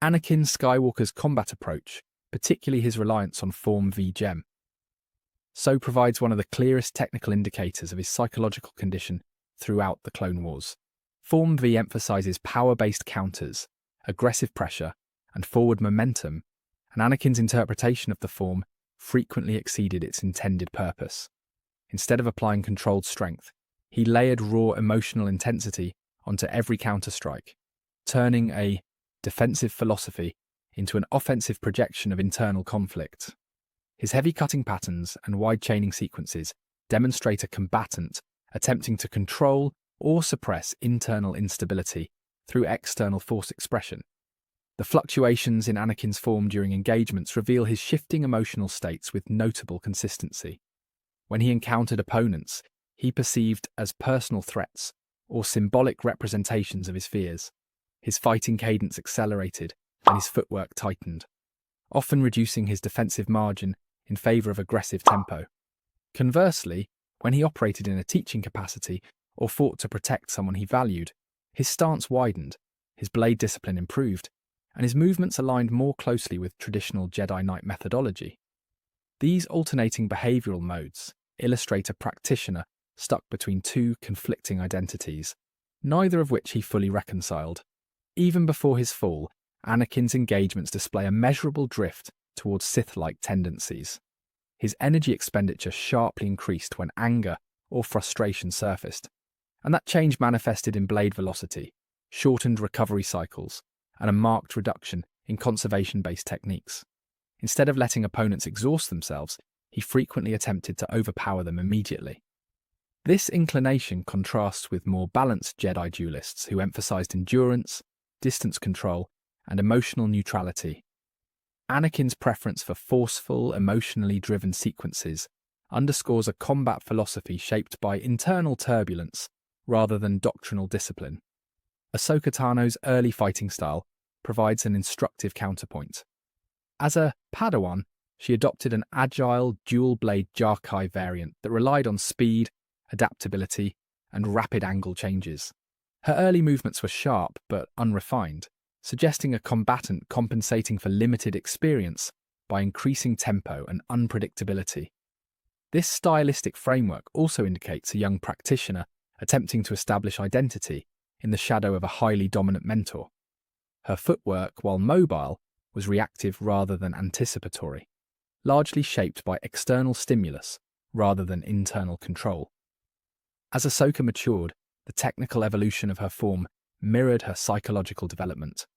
Anakin Skywalker's combat approach, particularly his reliance on Form V Gem, so provides one of the clearest technical indicators of his psychological condition throughout the Clone Wars. Form V emphasizes power-based counters, aggressive pressure, and forward momentum, and Anakin's interpretation of the form frequently exceeded its intended purpose. Instead of applying controlled strength, he layered raw emotional intensity onto every counterstrike, turning a defensive philosophy into an offensive projection of internal conflict. His heavy cutting patterns and wide chaining sequences demonstrate a combatant attempting to control or suppress internal instability through external force expression. The fluctuations in Anakin's form during engagements reveal his shifting emotional states with notable consistency. When he encountered opponents he perceived as personal threats or symbolic representations of his fears, his fighting cadence accelerated and his footwork tightened, often reducing his defensive margin in favour of aggressive tempo. Conversely, when he operated in a teaching capacity or fought to protect someone he valued, his stance widened, his blade discipline improved, and his movements aligned more closely with traditional Jedi Knight methodology. These alternating behavioural modes illustrate a practitioner stuck between two conflicting identities, neither of which he fully reconciled. Even before his fall, Anakin's engagements display a measurable drift towards Sith-like tendencies. His energy expenditure sharply increased when anger or frustration surfaced, and that change manifested in blade velocity, shortened recovery cycles, and a marked reduction in conservation-based techniques. Instead of letting opponents exhaust themselves, he frequently attempted to overpower them immediately. This inclination contrasts with more balanced Jedi duelists who emphasized endurance, distance control, and emotional neutrality. Anakin's preference for forceful, emotionally driven sequences underscores a combat philosophy shaped by internal turbulence rather than doctrinal discipline. Ahsoka Tano's early fighting style provides an instructive counterpoint. As a Padawan, she adopted an agile, dual-blade Jarkai variant that relied on speed, adaptability, and rapid angle changes. Her early movements were sharp but unrefined, suggesting a combatant compensating for limited experience by increasing tempo and unpredictability. This stylistic framework also indicates a young practitioner attempting to establish identity in the shadow of a highly dominant mentor. Her footwork, while mobile, was reactive rather than anticipatory, largely shaped by external stimulus rather than internal control. As Ahsoka matured, the technical evolution of her form mirrored her psychological development.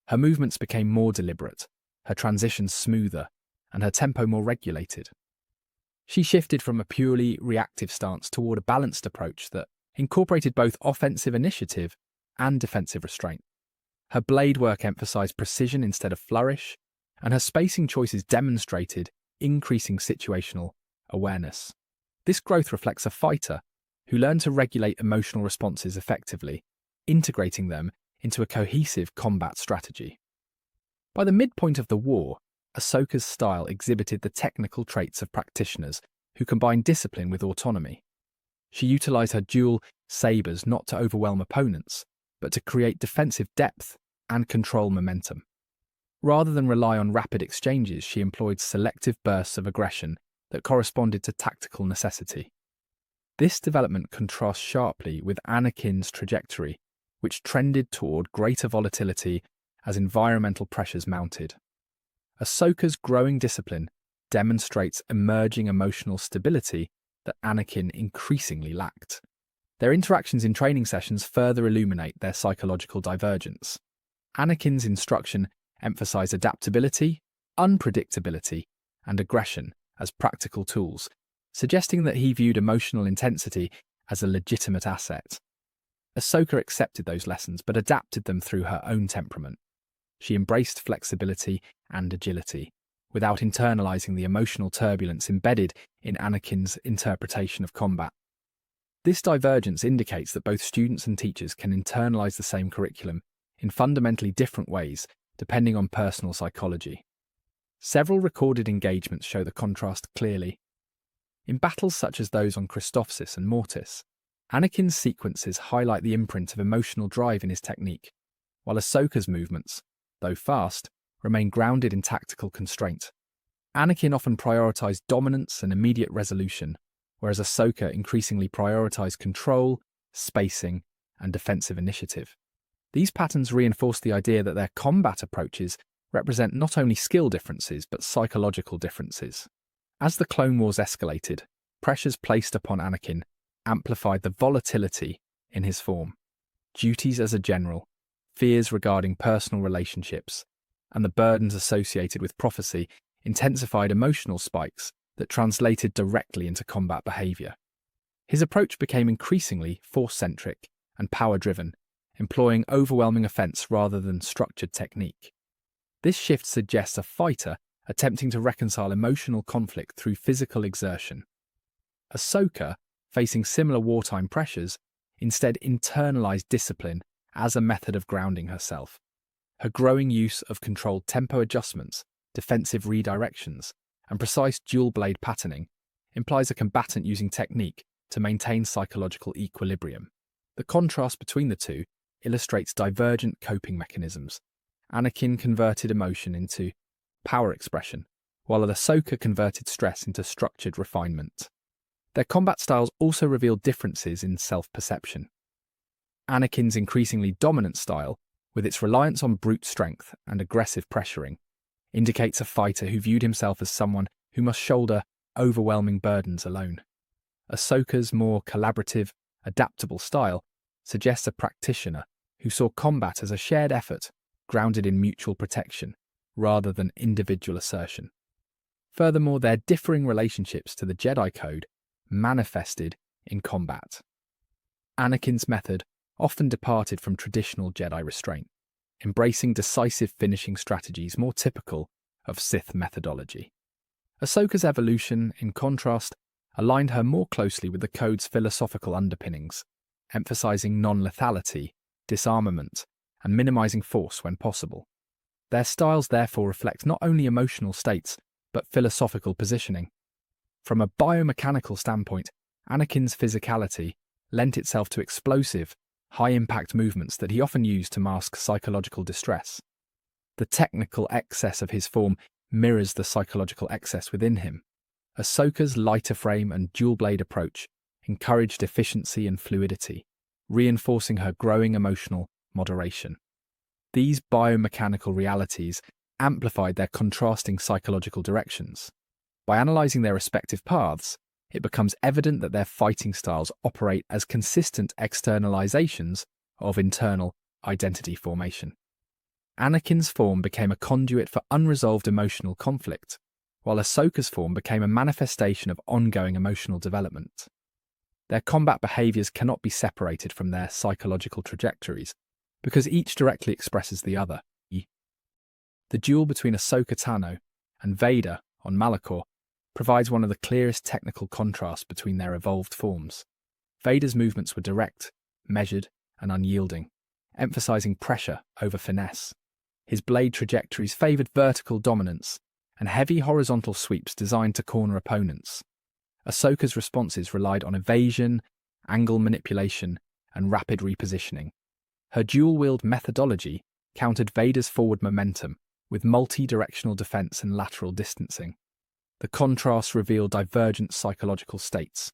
Her movements became more deliberate, her transitions smoother, and her tempo more regulated. She shifted from a purely reactive stance toward a balanced approach that incorporated both offensive initiative and defensive restraint. Her blade work emphasized precision instead of flourish, and her spacing choices demonstrated increasing situational awareness. This growth reflects a fighter who learned to regulate emotional responses effectively, integrating them into a cohesive combat strategy. By the midpoint of the war, Ahsoka's style exhibited the technical traits of practitioners who combine discipline with autonomy. She utilized her dual sabers not to overwhelm opponents, but to create defensive depth and control momentum. Rather than rely on rapid exchanges, she employed selective bursts of aggression that corresponded to tactical necessity. This development contrasts sharply with Anakin's trajectory, which trended toward greater volatility as environmental pressures mounted. Ahsoka's growing discipline demonstrates emerging emotional stability that Anakin increasingly lacked. Their interactions in training sessions further illuminate their psychological divergence. Anakin's instruction emphasized adaptability, unpredictability, and aggression as practical tools, suggesting that he viewed emotional intensity as a legitimate asset. Ahsoka accepted those lessons but adapted them through her own temperament. She embraced flexibility and agility, without internalizing the emotional turbulence embedded in Anakin's interpretation of combat. This divergence indicates that both students and teachers can internalize the same curriculum in fundamentally different ways, depending on personal psychology. Several recorded engagements show the contrast clearly. In battles such as those on Christophsis and Mortis, Anakin's sequences highlight the imprint of emotional drive in his technique, while Ahsoka's movements though fast, remain grounded in tactical constraint. Anakin often prioritized dominance and immediate resolution, whereas Ahsoka increasingly prioritized control, spacing, and defensive initiative. These patterns reinforce the idea that their combat approaches represent not only skill differences but psychological differences. As the Clone Wars escalated, pressures placed upon Anakin amplified the volatility in his form. Duties as a general, fears regarding personal relationships, and the burdens associated with prophecy intensified emotional spikes that translated directly into combat behavior. His approach became increasingly force-centric and power-driven, employing overwhelming offense rather than structured technique. This shift suggests a fighter attempting to reconcile emotional conflict through physical exertion. Ahsoka, facing similar wartime pressures, instead internalized discipline as a method of grounding herself. Her growing use of controlled tempo adjustments, defensive redirections, and precise dual-blade patterning implies a combatant using technique to maintain psychological equilibrium. The contrast between the two illustrates divergent coping mechanisms. Anakin converted emotion into power expression, while Ahsoka converted stress into structured refinement. Their combat styles also reveal differences in self-perception. Anakin's increasingly dominant style, with its reliance on brute strength and aggressive pressuring, indicates a fighter who viewed himself as someone who must shoulder overwhelming burdens alone. Ahsoka's more collaborative, adaptable style suggests a practitioner who saw combat as a shared effort grounded in mutual protection rather than individual assertion. Furthermore, their differing relationships to the Jedi Code manifested in combat. Anakin's method often departed from traditional Jedi restraint, embracing decisive finishing strategies more typical of Sith methodology. Ahsoka's evolution, in contrast, aligned her more closely with the Code's philosophical underpinnings, emphasizing non-lethality, disarmament, and minimizing force when possible. Their styles therefore reflect not only emotional states, but philosophical positioning. From a biomechanical standpoint, Anakin's physicality lent itself to explosive, high-impact movements that he often used to mask psychological distress. The technical excess of his form mirrors the psychological excess within him. Ahsoka's lighter frame and dual-blade approach encouraged efficiency and fluidity, reinforcing her growing emotional moderation. These biomechanical realities amplified their contrasting psychological directions. By analysing their respective paths, it becomes evident that their fighting styles operate as consistent externalizations of internal identity formation. Anakin's form became a conduit for unresolved emotional conflict, while Ahsoka's form became a manifestation of ongoing emotional development. Their combat behaviours cannot be separated from their psychological trajectories, because each directly expresses the other. The duel between Ahsoka Tano and Vader on Malachor provides one of the clearest technical contrasts between their evolved forms. Vader's movements were direct, measured, and unyielding, emphasizing pressure over finesse. His blade trajectories favored vertical dominance and heavy horizontal sweeps designed to corner opponents. Ahsoka's responses relied on evasion, angle manipulation, and rapid repositioning. Her dual-wield methodology countered Vader's forward momentum with multi-directional defense and lateral distancing. The contrast revealed divergent psychological states.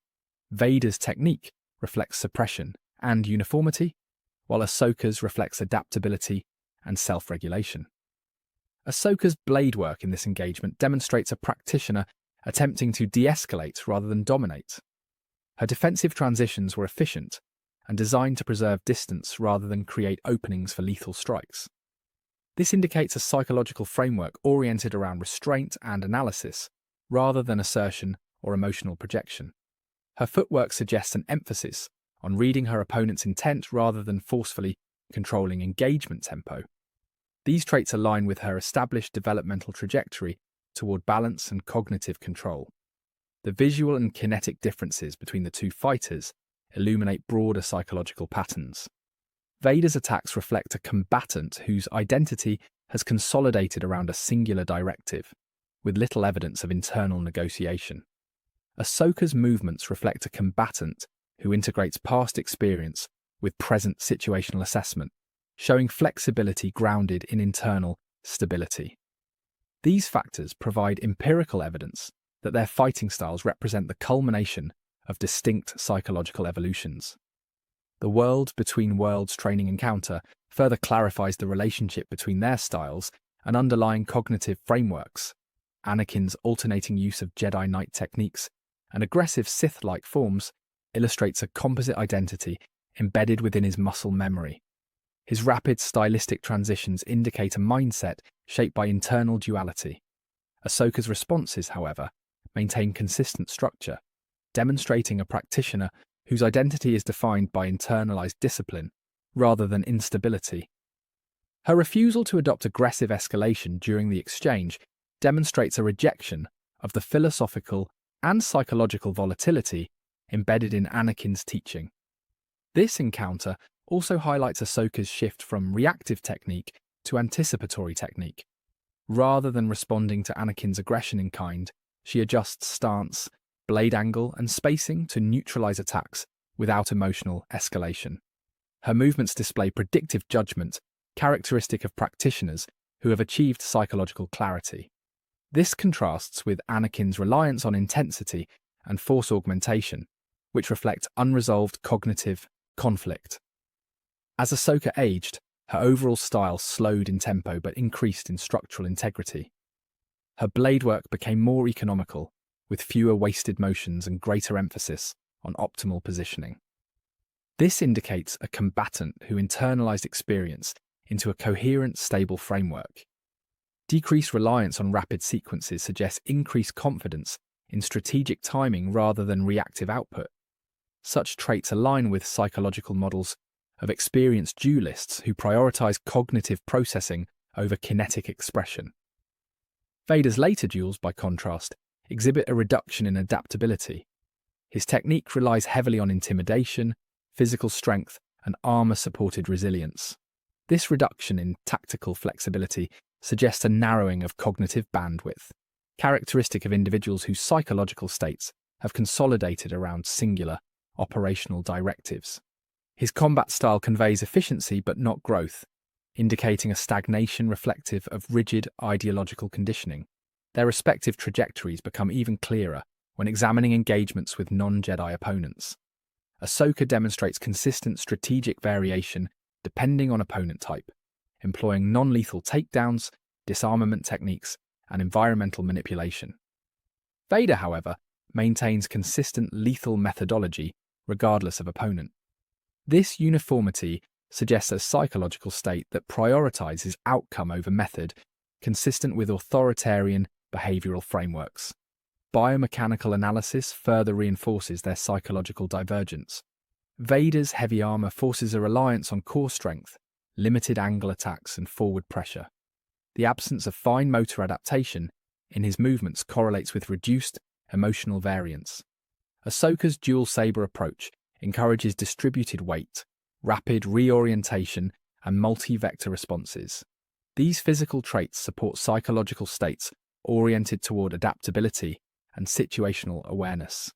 Vader's technique reflects suppression and uniformity, while Ahsoka's reflects adaptability and self-regulation. Ahsoka's blade work in this engagement demonstrates a practitioner attempting to de-escalate rather than dominate. Her defensive transitions were efficient and designed to preserve distance rather than create openings for lethal strikes. This indicates a psychological framework oriented around restraint and analysis, rather than assertion or emotional projection. Her footwork suggests an emphasis on reading her opponent's intent rather than forcefully controlling engagement tempo. These traits align with her established developmental trajectory toward balance and cognitive control. The visual and kinetic differences between the two fighters illuminate broader psychological patterns. Vader's attacks reflect a combatant whose identity has consolidated around a singular directive, with little evidence of internal negotiation. Ahsoka's movements reflect a combatant who integrates past experience with present situational assessment, showing flexibility grounded in internal stability. These factors provide empirical evidence that their fighting styles represent the culmination of distinct psychological evolutions. The World Between Worlds training encounter further clarifies the relationship between their styles and underlying cognitive frameworks. Anakin's alternating use of Jedi Knight techniques and aggressive Sith-like forms illustrates a composite identity embedded within his muscle memory. His rapid stylistic transitions indicate a mindset shaped by internal duality. Ahsoka's responses, however, maintain consistent structure, demonstrating a practitioner whose identity is defined by internalized discipline rather than instability. Her refusal to adopt aggressive escalation during the exchange demonstrates a rejection of the philosophical and psychological volatility embedded in Anakin's teaching. This encounter also highlights Ahsoka's shift from reactive technique to anticipatory technique. Rather than responding to Anakin's aggression in kind, she adjusts stance, blade angle, and spacing to neutralize attacks without emotional escalation. Her movements display predictive judgment, characteristic of practitioners who have achieved psychological clarity. This contrasts with Anakin's reliance on intensity and force augmentation, which reflect unresolved cognitive conflict. As Ahsoka aged, her overall style slowed in tempo but increased in structural integrity. Her blade work became more economical, with fewer wasted motions and greater emphasis on optimal positioning. This indicates a combatant who internalized experience into a coherent, stable framework. Decreased reliance on rapid sequences suggests increased confidence in strategic timing rather than reactive output. Such traits align with psychological models of experienced duelists who prioritize cognitive processing over kinetic expression. Vader's later duels, by contrast, exhibit a reduction in adaptability. His technique relies heavily on intimidation, physical strength, and armor-supported resilience. This reduction in tactical flexibility suggests a narrowing of cognitive bandwidth, characteristic of individuals whose psychological states have consolidated around singular operational directives. His combat style conveys efficiency but not growth, indicating a stagnation reflective of rigid ideological conditioning. Their respective trajectories become even clearer when examining engagements with non-Jedi opponents. Ahsoka demonstrates consistent strategic variation depending on opponent type, employing non-lethal takedowns, disarmament techniques, and environmental manipulation. Vader, however, maintains consistent lethal methodology regardless of opponent. This uniformity suggests a psychological state that prioritizes outcome over method, consistent with authoritarian behavioral frameworks. Biomechanical analysis further reinforces their psychological divergence. Vader's heavy armor forces a reliance on core strength, limited angle attacks, and forward pressure. The absence of fine motor adaptation in his movements correlates with reduced emotional variance. Ahsoka's dual saber approach encourages distributed weight, rapid reorientation, and multi-vector responses. These physical traits support psychological states oriented toward adaptability and situational awareness.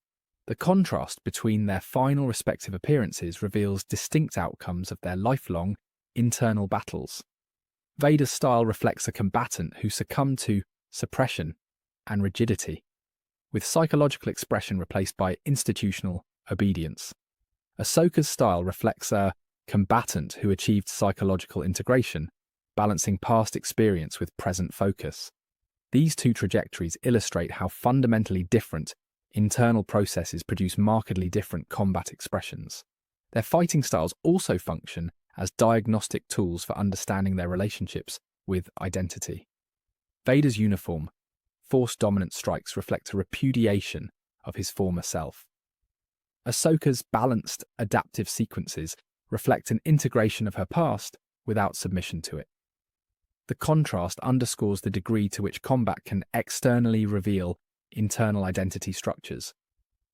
The contrast between their final respective appearances reveals distinct outcomes of their lifelong internal battles. Vader's style reflects a combatant who succumbed to suppression and rigidity, with psychological expression replaced by institutional obedience. Ahsoka's style reflects a combatant who achieved psychological integration, balancing past experience with present focus. These two trajectories illustrate how fundamentally different internal processes produce markedly different combat expressions. Their fighting styles also function as diagnostic tools for understanding their relationships with identity. Vader's uniform, force-dominant strikes reflect a repudiation of his former self. Ahsoka's balanced, adaptive sequences reflect an integration of her past without submission to it. The contrast underscores the degree to which combat can externally reveal internal identity structures.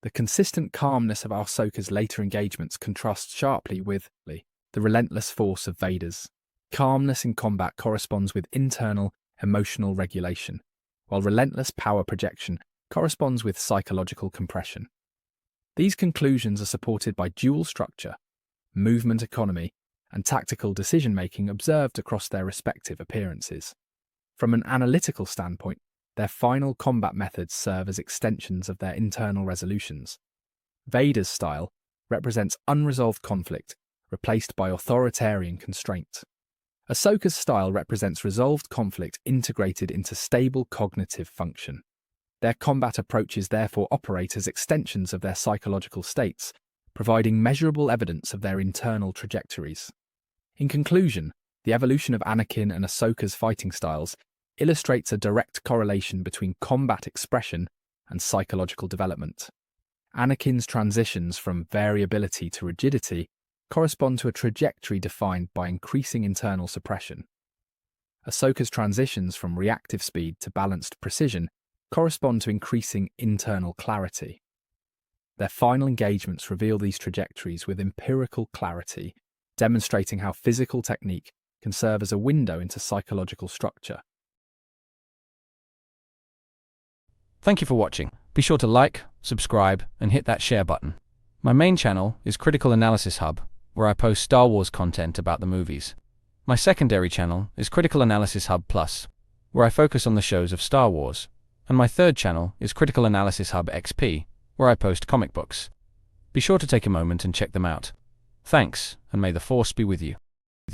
The consistent calmness of Ahsoka's later engagements contrasts sharply with the relentless force of Vader's. Calmness in combat corresponds with internal emotional regulation, while relentless power projection corresponds with psychological compression. These conclusions are supported by dual structure, movement economy, and tactical decision-making observed across their respective appearances. From an analytical standpoint, their final combat methods serve as extensions of their internal resolutions. Vader's style represents unresolved conflict, replaced by authoritarian constraint. Ahsoka's style represents resolved conflict integrated into stable cognitive function. Their combat approaches therefore operate as extensions of their psychological states, providing measurable evidence of their internal trajectories. In conclusion, the evolution of Anakin and Ahsoka's fighting styles illustrates a direct correlation between combat expression and psychological development. Anakin's transitions from variability to rigidity correspond to a trajectory defined by increasing internal suppression. Ahsoka's transitions from reactive speed to balanced precision correspond to increasing internal clarity. Their final engagements reveal these trajectories with empirical clarity, demonstrating how physical technique can serve as a window into psychological structure. Thank you for watching. Be sure to like, subscribe, and hit that share button. My main channel is Critical Analysis Hub, where I post Star Wars content about the movies. My secondary channel is Critical Analysis Hub Plus, where I focus on the shows of Star Wars. And my third channel is Critical Analysis Hub XP, where I post comic books. Be sure to take a moment and check them out. Thanks, and may the Force be with you.